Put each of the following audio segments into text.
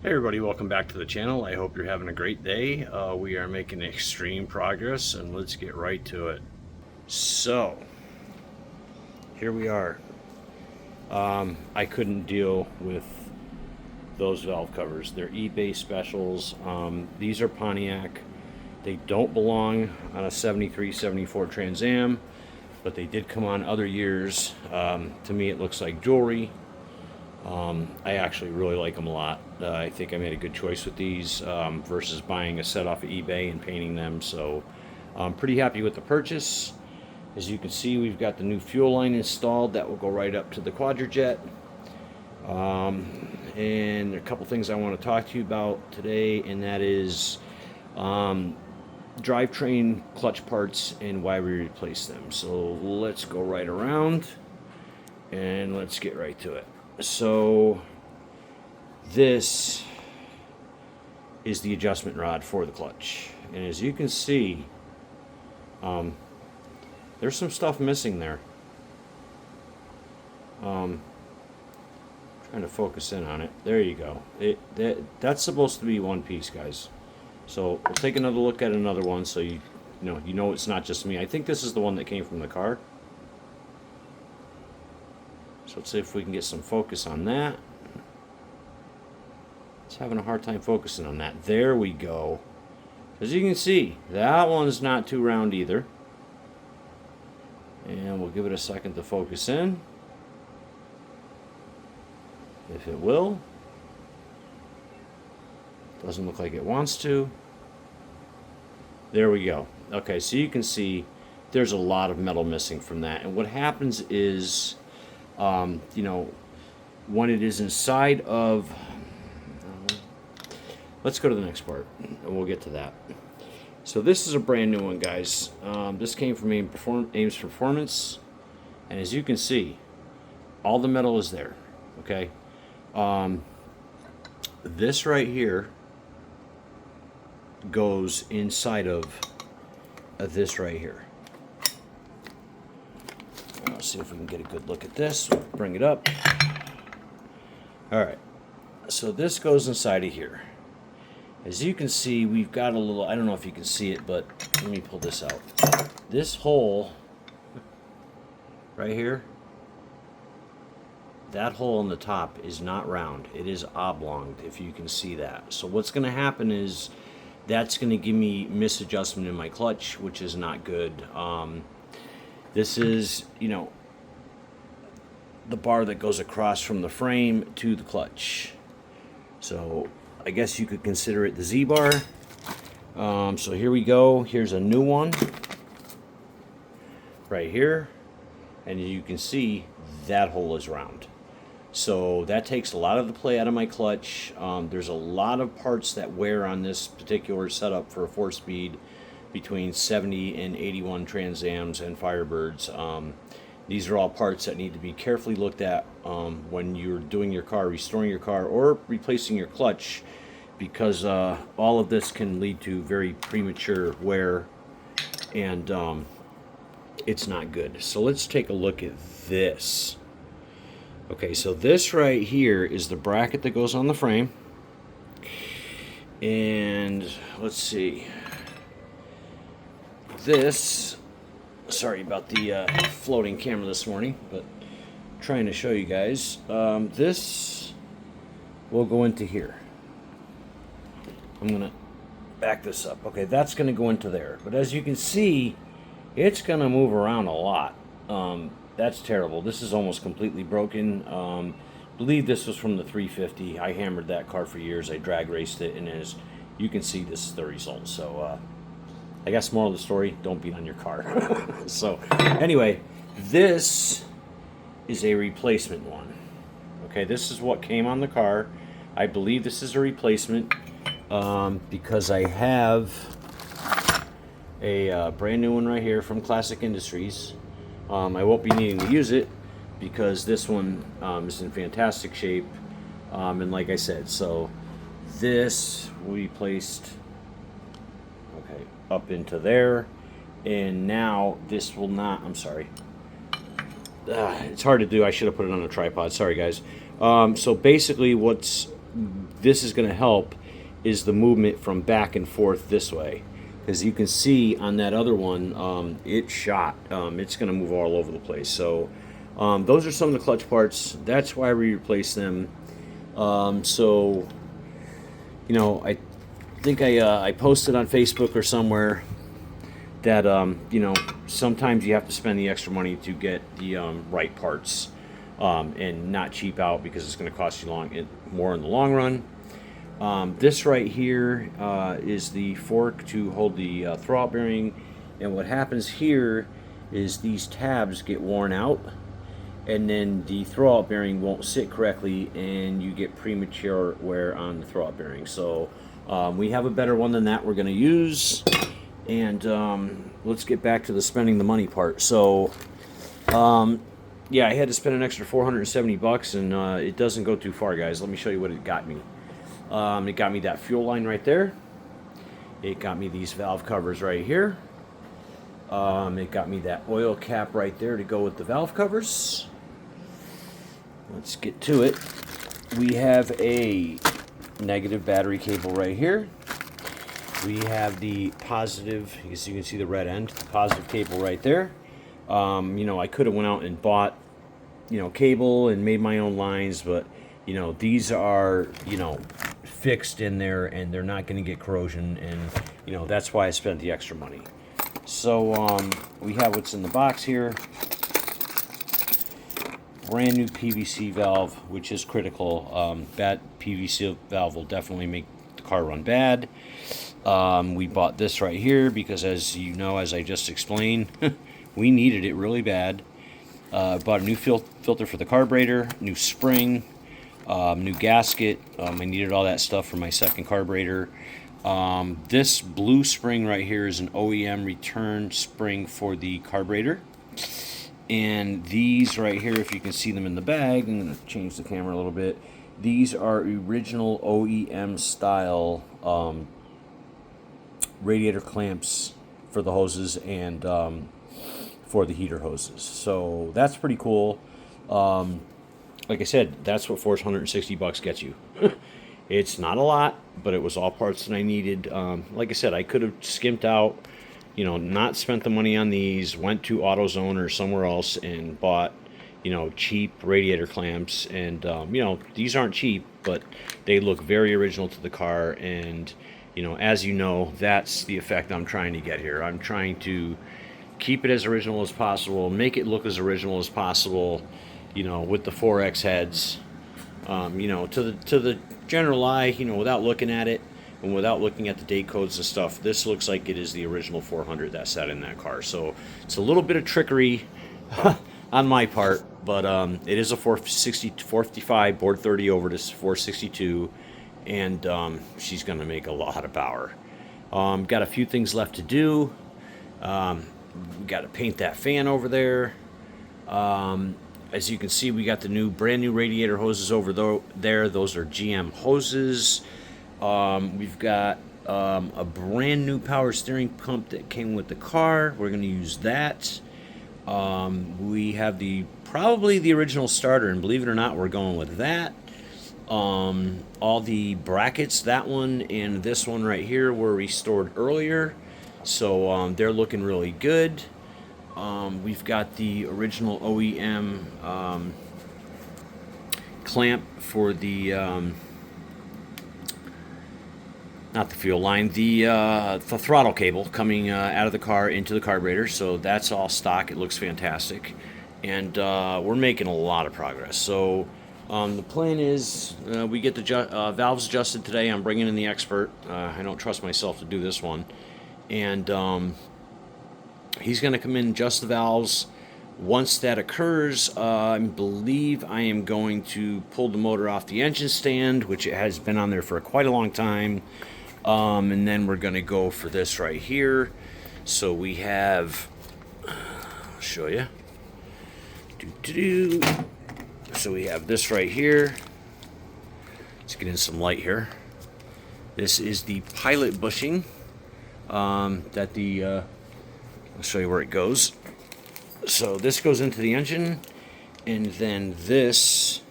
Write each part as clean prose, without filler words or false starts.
Hey everybody, welcome back to the channel. I hope you're having a great day. We are making extreme progress and let's get right to it. So, here we are. I couldn't deal with those valve covers. They're eBay specials. These are Pontiac. They don't belong on a 73, 74 Trans Am, but they did come on other years. To me it looks like jewelry. I actually really like them a lot. I think I made a good choice with these versus buying a set off of eBay and painting them. So I'm pretty happy with the purchase. As you can see, we've got the new fuel line installed that will go right up to the Quadrajet. And a couple things I want to talk to you about today, and that is drivetrain clutch parts and why we replace them. So let's go right around and let's get right to it. So this is the adjustment rod for the clutch, and as you can see, there's some stuff missing there. Trying to focus in on it. There you go. That's supposed to be one piece, guys. So we'll take another look at another one so you know it's not just me. I think this is the one that came from the car. So let's see if we can get some focus on that. It's having a hard time focusing on that. There we go. As you can see, that one's not too round either. And we'll give it a second to focus in. If it will. Doesn't look like it wants to. There we go. Okay, so you can see there's a lot of metal missing from that. And what happens is, when it is inside of, let's go to the next part and we'll get to that. So this is a brand new one, guys. This came from Ames Performance, and as you can see, all the metal is there. Okay, this right here goes inside of this right here. Let's see if we can get a good look at this. Bring it up. Alright, so this goes inside of here. As you can see, we've got a little, I don't know if you can see it, but let me pull this out. This hole right here, that hole in the top is not round. It is oblong, if you can see that. So what's going to happen is that's going to give me misadjustment in my clutch, which is not good. This is, the bar that goes across from the frame to the clutch. So I guess you could consider it the Z-bar. So here we go. Here's a new one right here. And you can see that hole is round. So that takes a lot of the play out of my clutch. There's a lot of parts that wear on this particular setup for a 4-speed between 70 and 81 Trans Ams and Firebirds. These are all parts that need to be carefully looked at when you're doing your car, restoring your car, or replacing your clutch, because all of this can lead to very premature wear, and it's not good. So let's take a look at this. Okay, so this right here is the bracket that goes on the frame, and let's see. This, sorry about the floating camera this morning, but trying to show you guys. This will go into here. I'm gonna back this up. Okay, that's gonna go into there. But as you can see, it's gonna move around a lot. That's terrible. This is almost completely broken. I believe this was from the 350. I hammered that car for years. I drag raced it, and as you can see, this is the result. So I guess moral of the story, don't beat on your car. So anyway, this is a replacement one. Okay, this is what came on the car. I believe this is a replacement because I have a brand new one right here from Classic Industries. I won't be needing to use it because this one is in fantastic shape. And like I said, so this we placed up into there, and now this will not, I'm sorry, it's hard to do. I should have put it on a tripod. Sorry, guys. So basically what's this is going to help is the movement from back and forth this way. Because you can see on that other one, it shot. It's going to move all over the place. So those are some of the clutch parts. That's why we replaced them. So, you know, I think I posted on Facebook or somewhere that, you know, sometimes you have to spend the extra money to get the right parts and not cheap out, because it's going to cost you more in the long run. This right here is the fork to hold the throwout bearing, and what happens here is these tabs get worn out, and then the throwout bearing won't sit correctly, and you get premature wear on the throwout bearing. So we have a better one than that we're going to use, and let's get back to the spending the money part. So yeah, I had to spend an extra $470, and it doesn't go too far, guys. Let me show you what it got me. It got me that fuel line right there. It got me these valve covers right here. It got me that oil cap right there to go with the valve covers. Let's get to it. We have a negative battery cable right here. We have the positive, as you can see the red end, positive cable right there. You know, I could have went out and bought, you know, cable and made my own lines, but, you know, these are, you know, fixed in there, and they're not going to get corrosion, and you know, that's why I spent the extra money. So we have what's in the box here. Brand new PVC valve, which is critical. Bad PVC valve will definitely make the car run bad. We bought this right here because, as you know, as I just explained, we needed it really bad. Bought a new filter for the carburetor, new spring, new gasket. I needed all that stuff for my second carburetor. This blue spring right here is an OEM return spring for the carburetor. And these right here, if you can see them in the bag, I'm going to change the camera a little bit. These are original OEM style radiator clamps for the hoses and for the heater hoses. So that's pretty cool. Like I said, that's what $460 gets you. It's not a lot, but it was all parts that I needed. Like I said, I could have skimped out, you know, not spent the money on these, went to AutoZone or somewhere else and bought, you know, cheap radiator clamps. And, you know, these aren't cheap, but they look very original to the car. And, you know, as you know, that's the effect I'm trying to get here. I'm trying to keep it as original as possible, make it look as original as possible, you know, with the 4X heads, you know, to the general eye, you know, without looking at it and without looking at the date codes and stuff, this looks like it is the original 400 that sat in that car. So it's a little bit of trickery on my part, but it is a 455 board 30 over to 462, and she's going to make a lot of power. Got a few things left to do. We got to paint that fan over there. As you can see, we got the brand new radiator hoses over there. Those are GM hoses. We've got a brand new power steering pump that came with the car. We're going to use that. We have probably the original starter, and believe it or not, we're going with that. All the brackets, that one and this one right here, were restored earlier, so they're looking really good. We've got the original OEM clamp for the not the fuel line, the throttle cable coming out of the car into the carburetor. So that's all stock. It looks fantastic, and we're making a lot of progress. So the plan is we get the valves adjusted today. I'm bringing in the expert. I don't trust myself to do this one, and he's going to come in and adjust the valves. Once that occurs, I believe I am going to pull the motor off the engine stand, which it has been on there for quite a long time. And then we're going to go for this right here. So we have, I'll show you. So we have this right here. Let's get in some light here. This is the pilot bushing that I'll show you where it goes. So this goes into the engine, and then this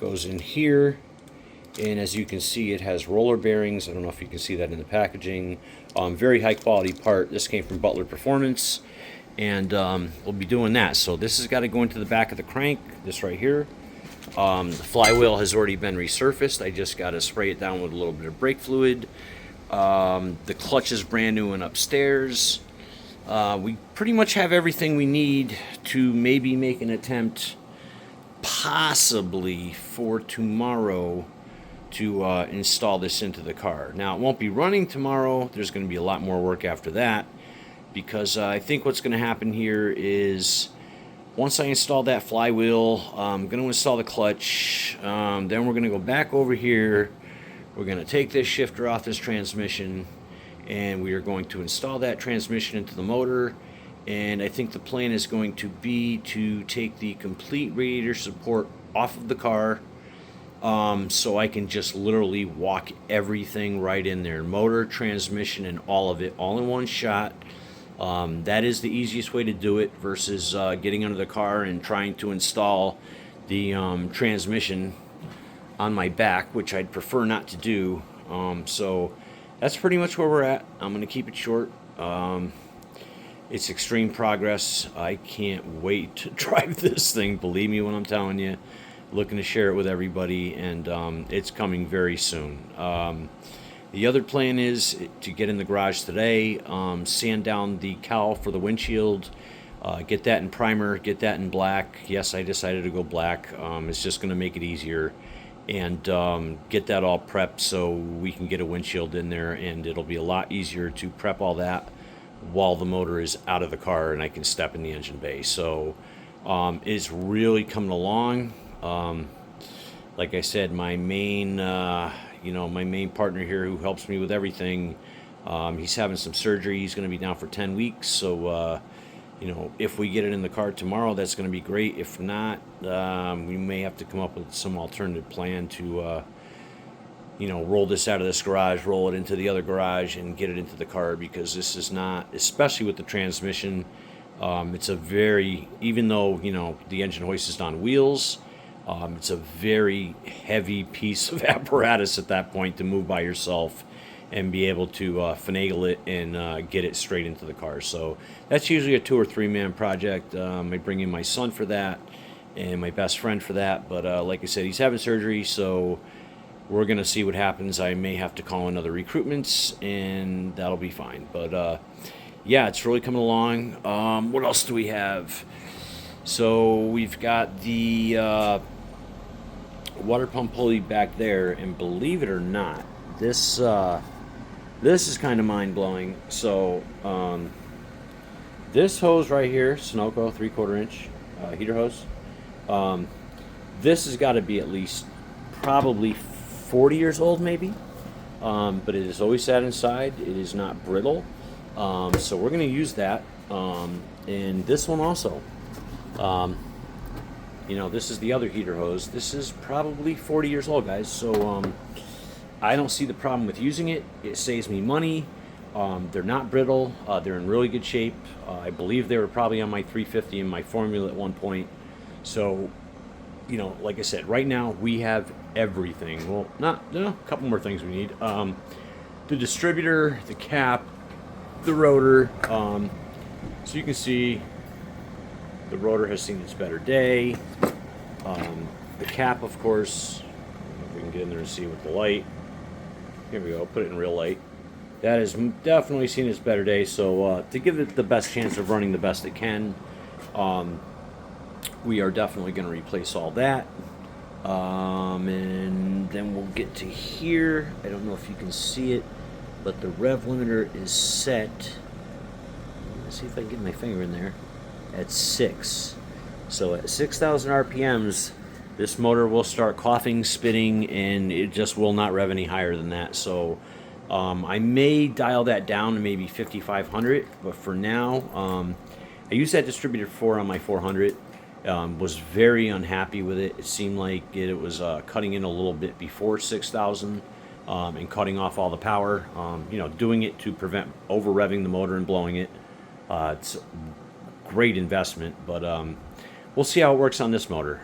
goes in here, And as you can see, it has roller bearings. I don't know if you can see that in the packaging. Very high quality part. This came from Butler Performance, and we'll be doing that. So this has got to go into the back of the crank, this right here. The flywheel has already been resurfaced. I just got to spray it down with a little bit of brake fluid. The clutch is brand new and upstairs. We pretty much have everything we need to maybe make an attempt, possibly for tomorrow, to install this into the car. Now, it won't be running tomorrow. There's going to be a lot more work after that, because I think what's going to happen here is once I install that flywheel, I'm going to install the clutch. Then we're going to go back over here. We're going to take this shifter off this transmission, and we are going to install that transmission into the motor. And I think the plan is going to be to take the complete radiator support off of the car, so I can just literally walk everything right in there. Motor, transmission, and all of it, all in one shot. That is the easiest way to do it versus getting under the car and trying to install the transmission on my back, which I'd prefer not to do. So that's pretty much where we're at. I'm going to keep it short. It's extreme progress. I can't wait to drive this thing, believe me when I'm telling you. Looking to share it with everybody, and it's coming very soon. The other plan is to get in the garage today, sand down the cowl for the windshield, get that in primer, get that in black. Yes, I decided to go black. It's just going to make it easier, and get that all prepped so we can get a windshield in there, and it'll be a lot easier to prep all that while the motor is out of the car and I can step in the engine bay. So it's really coming along. Like I said, my main partner here who helps me with everything, he's having some surgery. He's going to be down for 10 weeks. So, if we get it in the car tomorrow, that's going to be great. If not, we may have to come up with some alternative plan to, roll this out of this garage, roll it into the other garage, and get it into the car, because this is not, especially with the transmission, it's a very, even though, the engine hoist is on wheels, it's a very heavy piece of apparatus at that point to move by yourself and be able to finagle it and get it straight into the car. So that's usually a 2 or 3 man project. I bring in my son for that and my best friend for that. But like I said, he's having surgery, so we're going to see what happens. I may have to call in other recruitments, and that'll be fine. But yeah, it's really coming along. What else do we have? So we've got the water pump pulley back there, and believe it or not, this is kind of mind-blowing. So this hose right here, Sunoco 3/4 inch heater hose, this has got to be at least probably 40 years old, maybe, but it has always sat inside. It is not brittle, so we're going to use that. And this one also, this is the other heater hose. This is probably 40 years old, guys. So I don't see the problem with using it. It saves me money. They're not brittle. They're in really good shape. I believe they were probably on my 350 in my formula at one point. So, like I said, right now we have everything. Well, a couple more things we need. The distributor, the cap, the rotor. So you can see the rotor has seen its better day. The cap, of course, if we can get in there and see with the light. Here we go, put it in real light. That has definitely seen its better day. So to give it the best chance of running the best it can, we are definitely going to replace all that. And then we'll get to here. I don't know if you can see it, but the rev limiter is set. Let's see if I can get my finger in there. At 6. So at 6,000 RPMs, this motor will start coughing, spitting, and it just will not rev any higher than that. So I may dial that down to maybe 5,500, but for now, I used that distributor before on my 400. Was very unhappy with it. It seemed like it was cutting in a little bit before 6,000 and cutting off all the power. Doing it to prevent over revving the motor and blowing it. It's a great investment, but we'll see how it works on this motor.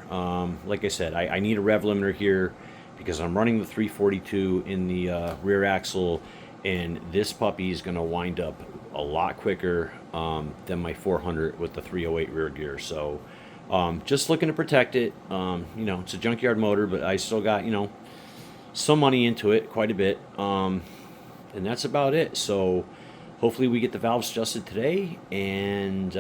Like I said, I need a rev limiter here, because I'm running the 342 in the rear axle, and this puppy is going to wind up a lot quicker than my 400 with the 308 rear gear. So just looking to protect it. You know, it's a junkyard motor, but I still got, you know, some money into it, quite a bit. And that's about it. So hopefully we get the valves adjusted today, and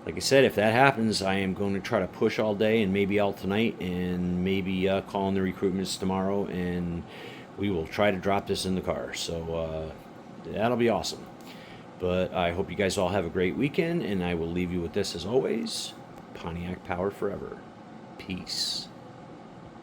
like I said, if that happens, I am going to try to push all day and maybe out tonight, and maybe call in the recruitments tomorrow, and we will try to drop this in the car. So that'll be awesome. But I hope you guys all have a great weekend, and I will leave you with this as always. Pontiac Power forever. Peace.